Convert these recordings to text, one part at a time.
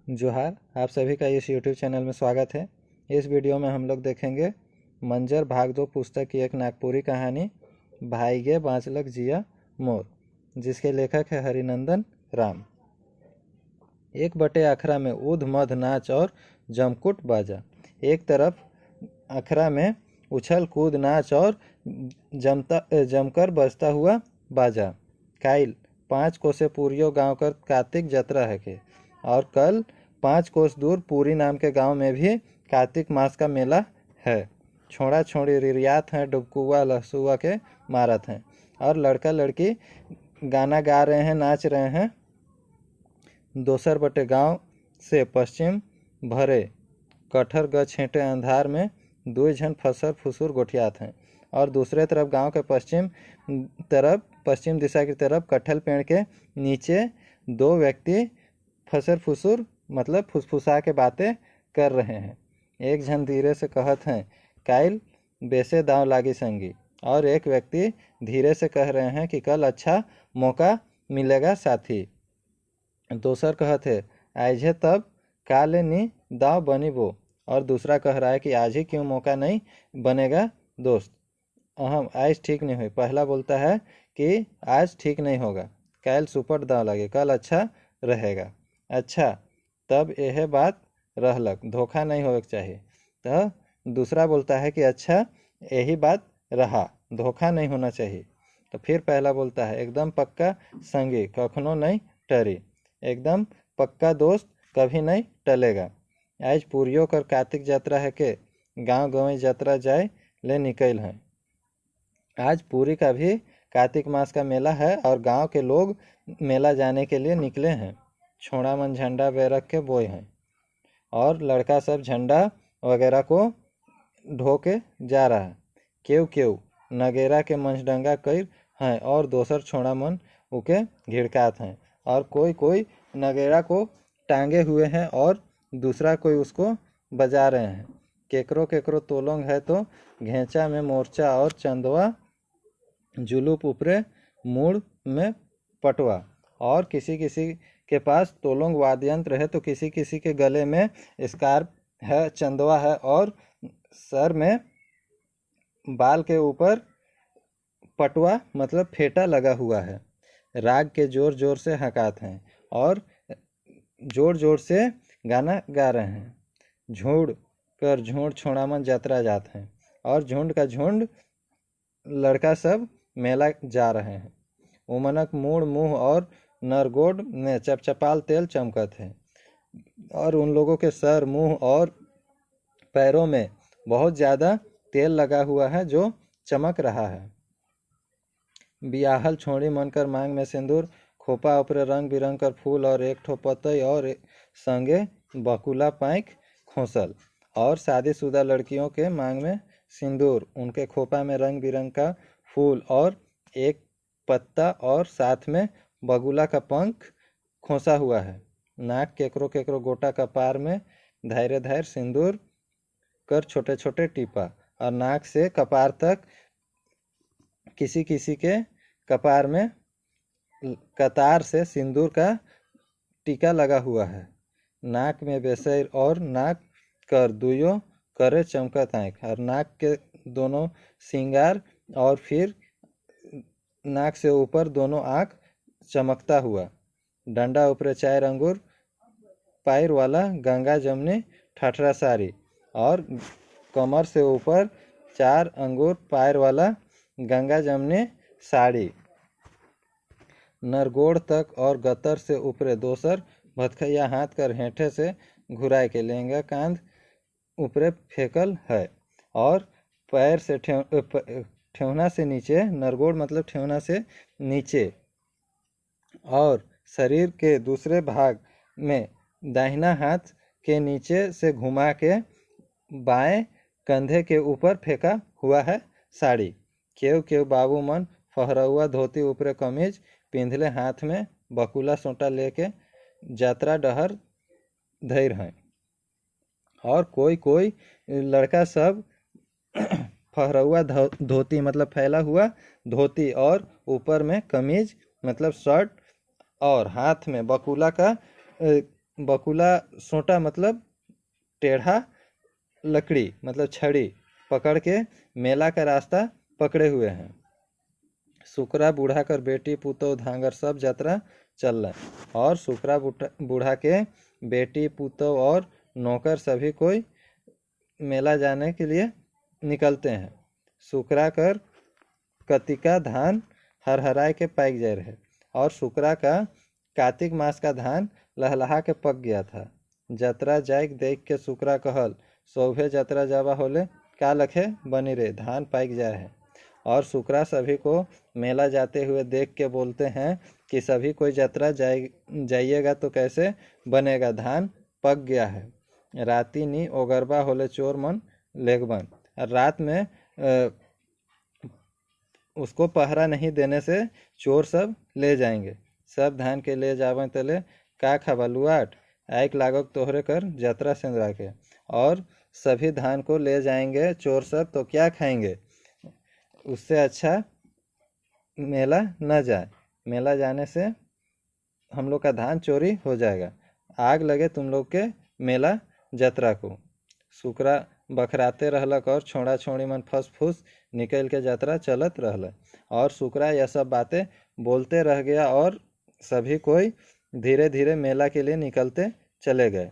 जोहार, आप सभी का इस YouTube चैनल में स्वागत है। इस वीडियो में हम लोग देखेंगे मंजर भाग 2 पुस्तक की एक नागपुरी कहानी भाईगे बाँचलक जिया मोर, जिसके लेखक है हरिनंदन राम। एक बटे अखरा में ऊध मध नाच और जमकुट बाजा। एक तरफ अखरा में उछल कूद नाच और जमकर बजता हुआ बाजा। काइल 5 कोसे पूरियो गांव कर कार्तिक जतरा है के, और कल 5 कोस दूर पूरी नाम के गांव में भी कार्तिक मास का मेला है। छोड़ा छोड़ी रिरियात हैं, डुबकुआ लहसुआ के मारत हैं, और लड़का लड़की गाना गा रहे हैं, नाच रहे हैं। दोसर बटे गांव से पश्चिम भरे कठर ग छेंटे अंधार में 2 झन फसर फुसुर गोठियात हैं, और दूसरे तरफ गांव के पश्चिम दिशा की तरफ कटहल पेड़ के नीचे 2 व्यक्ति फसर फुसुर मतलब फुसफुसा के बातें कर रहे हैं। एक झन धीरे से कहत हैं, काइल बेसे दाव लागी संगी, और एक व्यक्ति धीरे से कह रहे हैं कि कल अच्छा मौका मिलेगा साथी। दोसर कहत है, आइजे तब काले नी दाव बनी वो, और दूसरा कह रहा है कि आज ही क्यों मौका नहीं बनेगा दोस्त। अहम आज ठीक नहीं हुई। पहला बोलता है कि आज ठीक नहीं होगा, कल सुपट दाव लगे, कल अच्छा रहेगा। अच्छा तब यह बात रहलक, धोखा नहीं होना चाहिए। तो दूसरा बोलता है कि अच्छा यही बात रहा, धोखा नहीं होना चाहिए। तो फिर पहला बोलता है, एकदम पक्का संगी कखनो नहीं टरी, एकदम पक्का दोस्त कभी नहीं टलेगा। आज पूरियों कर कार्तिक यात्रा है के, गांव गाँव यात्रा जाए ले निकल हैं। आज पूरी का भी कार्तिक मास का मेला है, और गांव के लोग मेला जाने के लिए निकले हैं। छोड़ा मन झंडा बैरक के बोए हैं, और लड़का सब झंडा वगैरह को ढो के जा रहा है। केव केव नगेरा के मंझडंगा कई हैं, और दोसर छोड़ा मन उके घिड़कात हैं, और कोई कोई नगेरा को टांगे हुए हैं, और दूसरा कोई उसको बजा रहे हैं। केकरो केकरो तोलोंग है तो घेंचा में मोर्चा, और चंदवा जुलूप ऊपरे मूड़ में पटवा, और किसी किसी के पास तोलोंग वाद्य यंत्र है तो किसी किसी के गले में स्कार्फ है, चंदवा है, और सर में बाल के ऊपर पटवा मतलब फेटा लगा हुआ है। राग के जोर जोर से हकात हैं, और जोर जोर से गाना गा रहे हैं। झुंड कर झुंड छोड़ामन यात्रा जात हैं, और झुंड का झुंड लड़का सब मेला जा रहे हैं। उमनक मूड मुंह और नरगोड में चपचपाल तेल चमकत है, और उन लोगों के सर मुंह और पैरों में बहुत ज़्यादा तेल लगा हुआ है जो चमक रहा है। बियाहल छोड़ी मनकर मांग में सिंदूर, खोपा ऊपरे रंग बिरंग कर फूल, और एक ठो पतई, और संगे बकुला पैंक खोसल। और शादीशुदा लड़कियों के मांग में सिंदूर, उनके खोपा में रंग बिरंग का फूल और एक पत्ता, और साथ में बगुला का पंख खोसा हुआ है। नाक केकरो केकरो गोटा कपार में धैर्य धैर्य सिंदूर कर छोटे छोटे टीपा, और नाक से कपार तक किसी किसी के कपार में कतार से सिंदूर का टीका लगा हुआ है। नाक में बेसैर, और नाक कर दुयो करे चमकत आँख, और नाक के दोनों सिंगार, और फिर नाक से ऊपर दोनों आँख चमकता हुआ। डंडा ऊपरे 4 अंगूर पैर वाला गंगा जमनी ठठरा साड़ी, और कमर से ऊपर 4 अंगूर पैर वाला गंगा जमनी साड़ी। नरगोड़ तक और गतर से ऊपरे दोसर भतखैया हाथ कर हेठे से घुराए के लहंगा कांध ऊपरे फेंकल है, और पैर से ठेवना से नीचे, नरगोड़ मतलब ठेवना से नीचे, और शरीर के दूसरे भाग में दाहिना हाथ के नीचे से घुमा के बाएं कंधे के ऊपर फेंका हुआ है साड़ी। केव केव बाबू मन फहरौआ धोती ऊपरे कमीज पिंधले, हाथ में बकुला सोटा लेके यात्रा डहर धैर हैं। और कोई कोई लड़का सब फहरौआ धोती मतलब फैला हुआ धोती, और ऊपर में कमीज मतलब शर्ट, और हाथ में बकुला का बकुला सोंटा मतलब टेढ़ा लकड़ी मतलब छड़ी पकड़ के मेला का रास्ता पकड़े हुए हैं। सुकरा बूढ़ा कर बेटी पुतौ धांगर सब यात्रा चल रहे और सुकरा बूढ़ा के बेटी पुतौ और नौकर सभी कोई मेला जाने के लिए निकलते हैं। सुकरा कर कतिका धान हरहराए के पाक जाए रहे और सुकरा का कार्तिक मास का धान लहलहा के पक गया था। जतरा जायक देख के सुकरा कहल सौभे जतरा जावा होले का लखे बनी रे धान पाक जाए है। और सुकरा सभी को मेला जाते हुए देख के बोलते हैं कि सभी कोई जतरा जाइएगा तो कैसे बनेगा, धान पक गया है। राती नी ओगरबा होले चोर मन लेगबन। रात में उसको पहरा नहीं देने से चोर सब ले जाएंगे। सब धान के ले जावे तले का खाबा लुआट आयक लागक तोहरे कर जतरा सेंदरा के। और सभी धान को ले जाएंगे चोर सब तो क्या खाएंगे, उससे अच्छा मेला न जाए। मेला जाने से हम लोग का धान चोरी हो जाएगा, आग लगे तुम लोग के मेला जतरा को। सुकरा बखराते रहलक और छोड़ा छोड़ी मन फस फूस निकल के जतरा चलत रहल। और सुकरा यह सब बातें बोलते रह गया और सभी कोई धीरे धीरे मेला के लिए निकलते चले गए।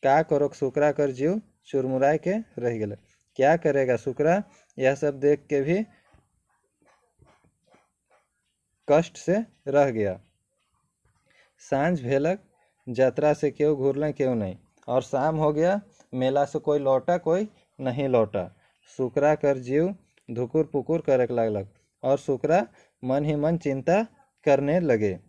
का करोक सुकरा कर जीव चुरमुराए के रह गए। क्या करेगा सुकरा, यह सब देख के भी कष्ट से रह गया। सांझ भेलक जतरा से क्यों घूरलें क्यों नहीं, और शाम हो गया मेला से कोई लौटा कोई नहीं लौटा। सुकरा कर जीव धुकुर पुकुर करे लगलक और सुकरा मन ही मन चिंता करने लगे।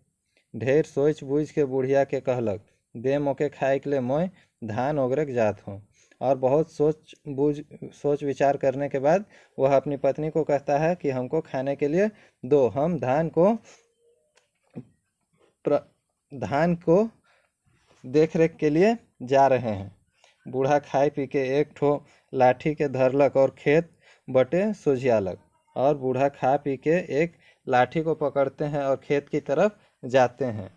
ढेर सोच बूझ के बुढ़िया के कहलक दे मोके खाए के लिए मोय धान ओगरक जात हूँ। और बहुत सोच विचार करने के बाद वह अपनी पत्नी को कहता है कि हमको खाने के लिए दो, हम धान को देख रेख के लिए जा रहे हैं। बूढ़ा खाए पी के एक ठो लाठी के धरलक और खेत बटे सुझियालक। और बूढ़ा खा पी के एक लाठी को पकड़ते हैं और खेत की तरफ जाते हैं।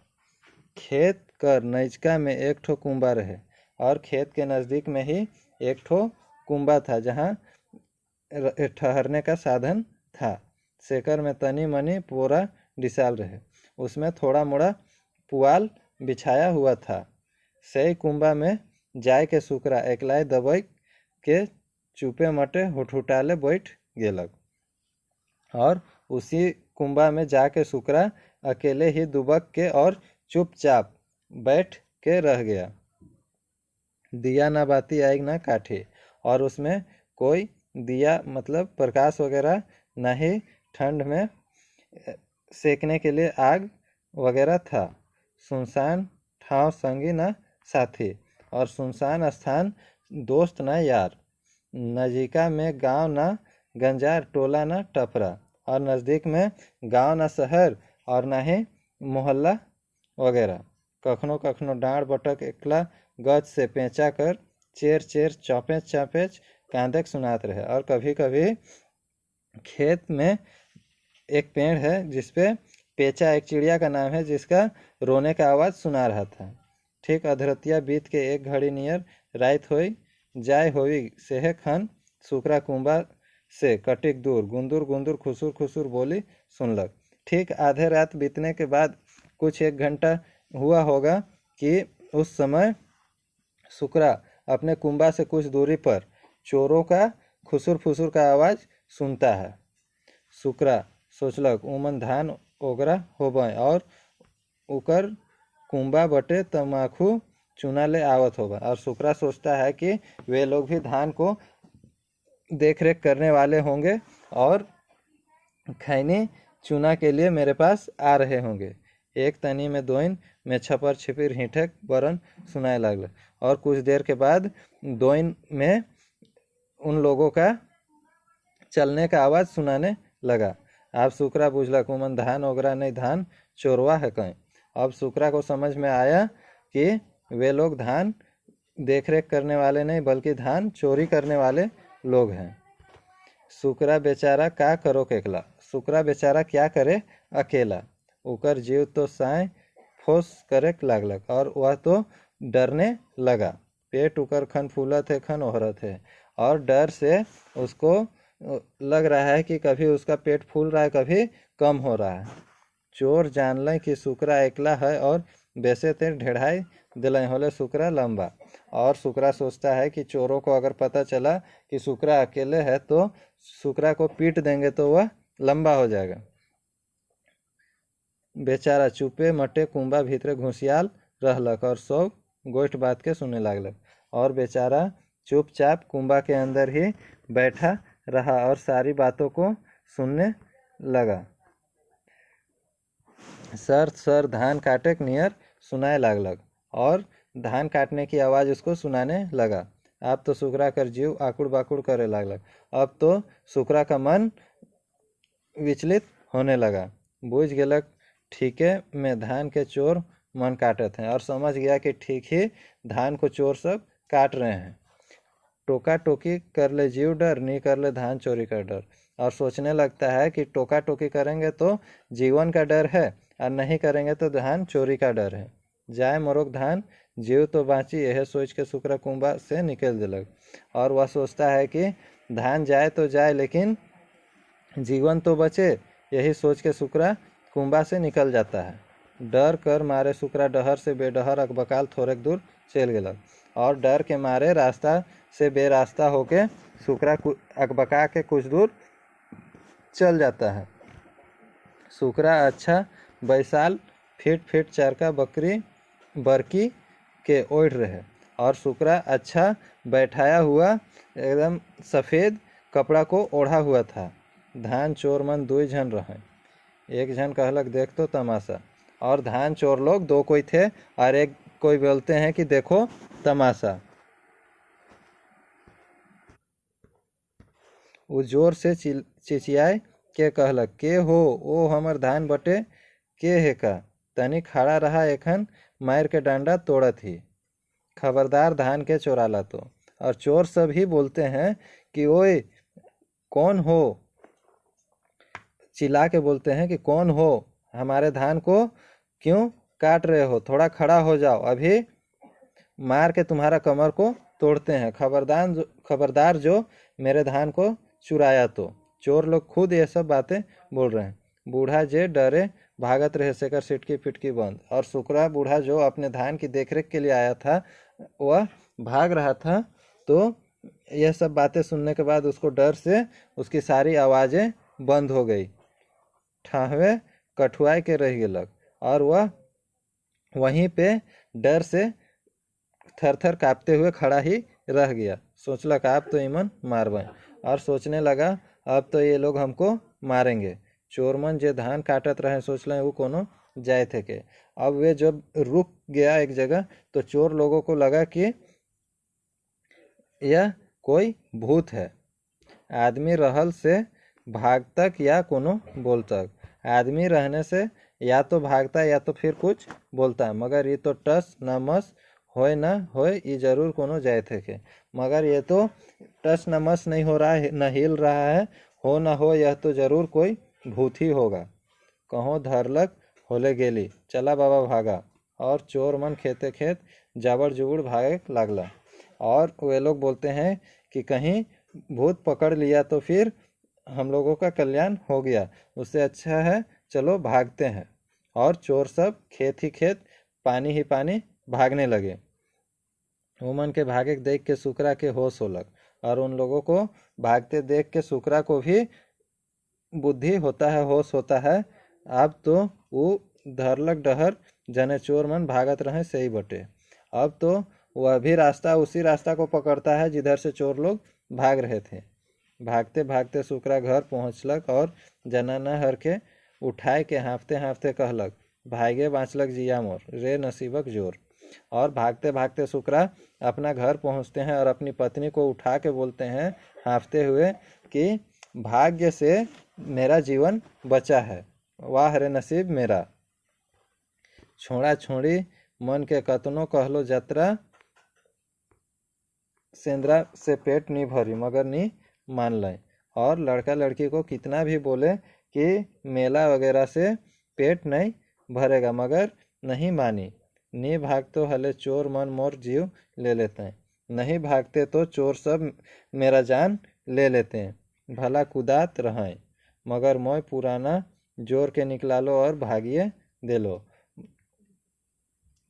खेत कर नजका में एक ठो कुंबा रहे और खेत के नज़दीक में ही एक ठो कुंबा था जहाँ ठहरने का साधन था। सेकर में तनी मनी पोरा डिसाल रहे, उसमें थोड़ा मोड़ा पुआल बिछाया हुआ था। सही कुंबा में जाय के सुकरा एकलाई दबाई के चुपे मटे हुटहुटाले बैठ गेलक। और उसी कुंबा में जाके सुकरा अकेले ही दुबक के और चुपचाप बैठ के रह गया। दिया ना बाती आग ना काठी, और उसमें कोई दिया मतलब प्रकाश वगैरह ना ही ठंड में सेकने के लिए आग वगैरह था। सुनसान ठाव संगी ना साथी, और सुनसान स्थान दोस्त ना यार। नजीका में गांव ना गंजार टोला ना टपरा, और नज़दीक में गांव ना शहर और ना ही मोहल्ला वगैरह। कखनो कखनो डाँड़ बटक एकला गज से पेंचा कर चेर चेर चौपेच चौपेच कांदक सुनात रहे। और कभी कभी खेत में एक पेड़ है जिसपे पेचा एक चिड़िया का नाम है, जिसका रोने का आवाज़ सुना रहा था। ठीक अधरतिया बीत के एक घड़ी नियर रात होई जाय होई सेहे खन सुकरा कुंबा से कटिक दूर गुंदुर गुंदुर खुसुर खुसुर बोली सुनलक। ठीक आधे रात बीतने के बाद कुछ एक घंटा हुआ होगा कि उस समय सुकरा अपने कुंबा से कुछ दूरी पर चोरों का खुसुर फुसुर का आवाज़ सुनता है। सुकरा सोचलक उमन धान ओगरा होबे और उकर कुंबा बटे तमाखू चुना ले आवत होगा। और सुकरा सोचता है कि वे लोग भी धान को देख रेख करने वाले होंगे और खैनी चुना के लिए मेरे पास आ रहे होंगे। एक तनी में दोइन में छपर छिपिर हिठक बरन सुनाए लगल। और कुछ देर के बाद दोइन में उन लोगों का चलने का आवाज़ सुनाने लगा। अब सुकरा बुझलक उमन धान ओगरा नहीं, धान चोरवा है कहीं। अब सुकरा को समझ में आया कि वे लोग धान देख रेख करने वाले नहीं बल्कि धान चोरी करने वाले लोग हैं। सुकरा बेचारा का करो केकला, सुकरा बेचारा क्या करे अकेला। उकर जीव तो साय फोस करे लागलक और वह तो डरने लगा। पेट उकर खन फूलत है खन ओहरत है, और डर से उसको लग रहा है कि कभी उसका पेट फूल रहा है कभी कम हो रहा है। चोर जान लें कि सुकरा एकला है और वैसे ते ढेढ़ाई दिलें होले सुकरा लंबा। और सुकरा सोचता है कि चोरों को अगर पता चला कि सुकरा अकेले है तो सुकरा को पीट देंगे तो वह लंबा हो जाएगा। बेचारा चुपे मटे कुंबा भीतरे घुसियाल रहलक और सब गोइठ बात के सुनने लागलक। और बेचारा चुपचाप कुंबा के अंदर ही बैठा रहा और सारी बातों को सुनने लगा। सर सर धान काटे नियर सुनाए लागलक, और धान काटने की आवाज़ उसको सुनाने लगा। अब तो सुकरा कर जीव आकुड़ बाकुड़ करे लागलक। अब तो सुकरा का मन विचलित होने लगा। बूझ गेलक ठीके में धान के चोर मन काटत हैं, और समझ गया कि ठीक ही धान को चोर सब काट रहे हैं। टोका टोकी कर ले जीव डर, नहीं कर ले धान चोरी का डर। और सोचने लगता है कि टोका टोकी करेंगे तो जीवन का डर है, और नहीं करेंगे तो धान चोरी का डर है। जाए मोरोक धान जीव तो बाँची, यह सोच के सुकरा कुंबा से निकल दिलक। और वह सोचता है कि धान जाए तो जाए लेकिन जीवन तो बचे, यही सोच के सुकरा कुंबा से निकल जाता है। डर कर मारे सुकरा डहर से बेडहर अकबकाल थोड़ेक दूर चल गेलक, और डर के मारे रास्ता से बेरास्ता होके सुकरा अकबका के कुछ दूर चल जाता है। सुकरा अच्छा बैसाल फिट फिट चरका बकरी बरकी के ओढ़ रहे, और सुकरा अच्छा बैठाया हुआ एकदम सफ़ेद कपड़ा को ओढ़ा हुआ था। धान चोर मन दुई जन रहे। एक जन कहलक देख तो तमाशा, और धान चोर लोग दो कोई थे, और एक कोई बोलते हैं कि देखो तमाशा। वो जोर से चिचियाए के कहलक के हो ओ हमर धान बटे के है का, तनी खड़ा रहा एखन मार के डांडा तोड़त ही। खबरदार धान के चोराला तो। और चोर सब ही बोलते हैं कि ओए कौन हो, चिल्ला के बोलते हैं कि कौन हो, हमारे धान को क्यों काट रहे हो, थोड़ा खड़ा हो जाओ, अभी मार के तुम्हारा कमर को तोड़ते हैं। खबरदार जो मेरे धान को चुराया तो। चोर लोग खुद ये सब बातें बोल रहे हैं। बूढ़ा जे डरे भागत रहे सेकर सिटकी फिटकी बंद। और सुकरा बूढ़ा जो अपने धान की देखरेख के लिए आया था वह भाग रहा था। तो यह सब बातें सुनने के बाद उसको डर से उसकी सारी आवाज़ें बंद हो गई। ठाहवे कठुआई के रह गेलक, और वह वहीं पे डर से थर थर काँपते हुए खड़ा ही रह गया। सोचलक आप तो इमन मारबें, और सोचने लगा अब तो ये लोग हमको मारेंगे। चोरमन जे धान काटत रहे सोचलें वो कोनो जाए थे के। अब वे जब रुक गया एक जगह तो चोर लोगों को लगा कि यह कोई भूत है। आदमी रहल से भागतक या कोनो बोलतक। आदमी रहने से या तो भागता या तो फिर कुछ बोलता है, मगर ये तो टस न मस होए न होए, ये जरूर कोनो जाए थे के। मगर ये तो टस न मस नहीं हो रहा है, न हिल रहा है, हो न हो यह तो जरूर कोई भूत ही होगा। कहो धरलक होले गेली, चला बाबा भागा। और चोर मन खेते खेत जाबड़ जुबड़ भागे लागला। और वे लोग बोलते हैं कि कहीं भूत पकड़ लिया तो फिर हम लोगों का कल्याण हो गया, उससे अच्छा है चलो भागते हैं। और चोर सब खेत ही खेत पानी ही पानी भागने लगे। उमन के भागे देख के सुकरा के होश होलक, और उन लोगों को भागते देख के सुकरा को भी बुद्धि होता है, होश होता है। अब तो वो धरलक डहर जने चोर मन भागत रहे सही बटे। अब तो वह भी रास्ता उसी रास्ता को पकड़ता है जिधर से चोर लोग भाग रहे थे। भागते भागते सुकरा घर पहुँचलक, और जना न हर के उठाए के हाँफते हाँफते कहलक भागे बाँचलक जिया मोर, रे नसीबक जोर। और भागते भागते सुकरा अपना घर पहुँचते हैं और अपनी पत्नी को उठा के बोलते हैं हाँफते हुए कि भाग्य से मेरा जीवन बचा है, वाह रे नसीब मेरा। छोड़ा छोड़ी मन के कतनो कहलो जतरा, सेंद्रा से पेट नहीं भरी मगर नहीं मान लें। और लड़का लड़की को कितना भी बोले कि मेला वगैरह से पेट नहीं भरेगा, मगर नहीं मानी। नी भागतो हले चोर मन मोर जीव ले लेते हैं, नहीं भागते तो चोर सब मेरा जान ले लेते हैं। भला कुदात रहें मगर मोय पुराना जोर के निकला लो और भागिए दे लो।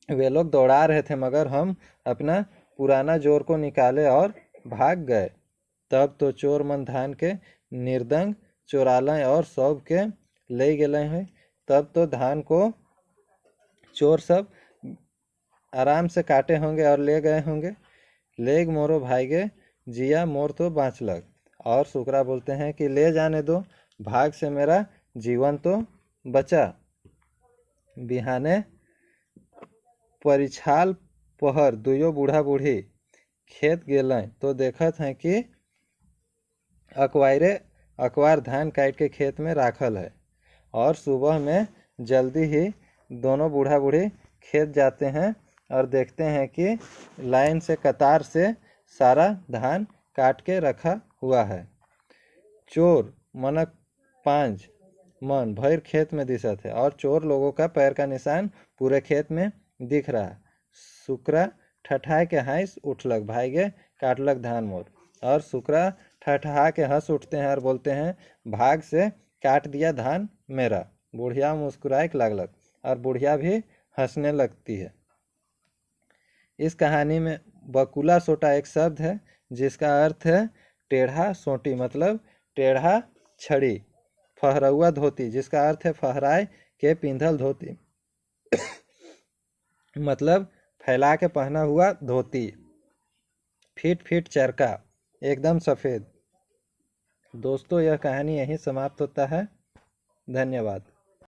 वे लोग दौड़ा रहे थे मगर हम अपना पुराना जोर को निकाले और भाग गए। तब तो चोर मन धान के निर्दंग चोरालें और सब के ले गए हैं। तब तो धान को चोर सब आराम से काटे होंगे और ले गए होंगे। लेग मोरो भाईगे जिया मोर तो बाँच लग। और सुकरा बोलते हैं कि ले जाने दो, भाग से मेरा जीवन तो बचा। बिहाने परिछाल पहर दुयो बूढ़ा बूढ़ी खेत गेलें तो देखत हैं कि अकवार धान काट के खेत में राखल है। और सुबह में जल्दी ही दोनों बूढ़ा बूढ़ी खेत जाते हैं और देखते हैं कि लाइन से कतार से सारा धान काट के रखा हुआ है। चोर मनक 5 मन भर खेत में दिशत है और चोर लोगों का पैर का निशान पूरे खेत में दिख रहा। सुकरा ठठाए के हंस उठलक, भाईगे काटलक धान मोर। और सुकरा ठठहा के हंस उठते हैं और बोलते हैं भाग से काट दिया धान मेरा। बुढ़िया मुस्कुराए लागलक और बुढ़िया भी हंसने लगती है। इस कहानी में बकुला सोटा एक शब्द है जिसका अर्थ है टेढ़ा सोटी, मतलब टेढ़ा छड़ी। फहरौआ धोती जिसका अर्थ है फहराए के पिंधल धोती, मतलब फैला के पहना हुआ धोती। फिट फिट चरखा एकदम सफ़ेद। दोस्तों यह कहानी यहीं समाप्त होता है। धन्यवाद।